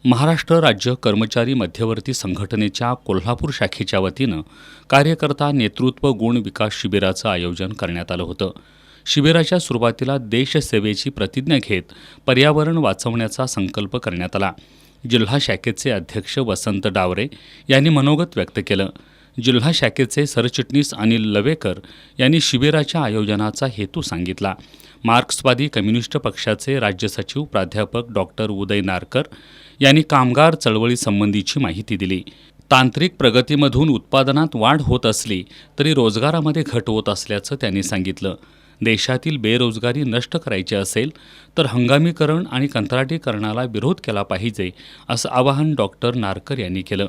महाराष्ट्र राज्य कर्मचारी मध्यवर्ती संघटनेच्या कोल्हापूर शाखेच्या वतीनं कार्यकर्ता नेतृत्व गुण विकास शिबिराचं आयोजन करण्यात आलं होतं. शिबिराच्या सुरुवातीला देशसेवेची प्रतिज्ञा घेत पर्यावरण वाचवण्याचा संकल्प करण्यात आला. जिल्हा शाखेचे अध्यक्ष वसंत डावरे यांनी मनोगत व्यक्त केलं. जिल्हा शाखेचे सरचिटणीस अनिल लवेकर यांनी शिबिराच्या आयोजनाचा हेतू सांगितला. मार्क्सवादी कम्युनिस्ट पक्षाचे राज्य सचिव प्राध्यापक डॉक्टर उदय नारकर यांनी कामगार चळवळीसंबंधीची माहिती दिली. तांत्रिक प्रगतीमधून उत्पादनात वाढ होत असली तरी रोजगारामध्ये घट होत असल्याचं त्यांनी सांगितलं. देशातील बेरोजगारी नष्ट करायची असेल तर हंगामीकरण आणि कंत्राटीकरणाला विरोध केला पाहिजे असं आवाहन डॉक्टर नारकर यांनी केलं.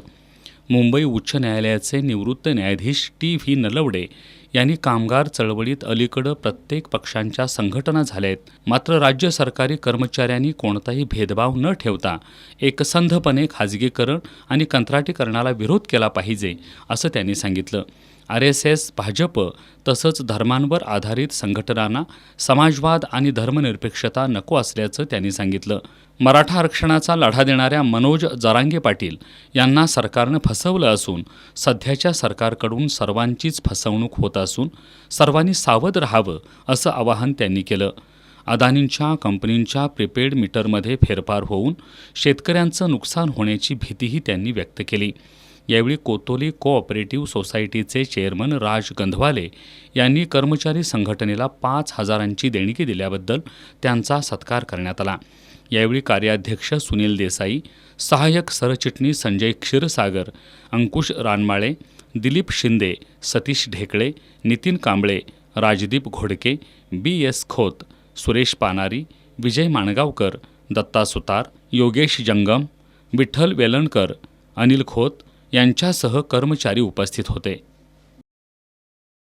मुंबई उच्च न्यायालयाचे निवृत्त न्यायाधीश टी.व्ही. नलवडे यांनी कामगार चळवळीत अलीकडं प्रत्येक पक्षांच्या संघटना झाल्यात, मात्र राज्य सरकारी कर्मचाऱ्यांनी कोणताही भेदभाव न ठेवता एकसंधपणे खाजगीकरण आणि कंत्राटीकरणाला विरोध केला पाहिजे असं त्यांनी सांगितलं. RSS, भाजप तसंच धर्मांवर आधारित संघटनांना समाजवाद आणि धर्मनिरपेक्षता नको असल्याचं त्यांनी सांगितलं. मराठा आरक्षणाचा लढा देणाऱ्या मनोज जरांगे पाटील यांना सरकारनं फसवलं असून सध्याच्या सरकारकडून सर्वांचीच फसवणूक होत असून सर्वांनी सावध राहावं असं आवाहन त्यांनी केलं. अदानींच्या कंपनींच्या प्रीपेड मीटरमध्ये फेरफार होऊन शेतकऱ्यांचं नुकसान होण्याची भीतीही त्यांनी व्यक्त केली. यावेळी कोतोली कोऑपरेटिव्ह सोसायटीचे चेअरमन राज गंधवाले यांनी कर्मचारी संघटनेला 5,000ची देणगी दिल्याबद्दल त्यांचा सत्कार करण्यात आला. यावेळी कार्याध्यक्ष सुनील देसाई, सहाय्यक सरचिटणीस संजय क्षीरसागर, अंकुश रानमाळे, दिलीप शिंदे, सतीश ढेकळे, नितीन कांबळे, राजदीप घोडके, B.S. खोत, सुरेश पानारी, विजय माणगावकर, दत्ता सुतार, योगेश जंगम, विठ्ठल वेलणकर, अनिल खोत यांच्यासह कर्मचारी उपस्थित होते.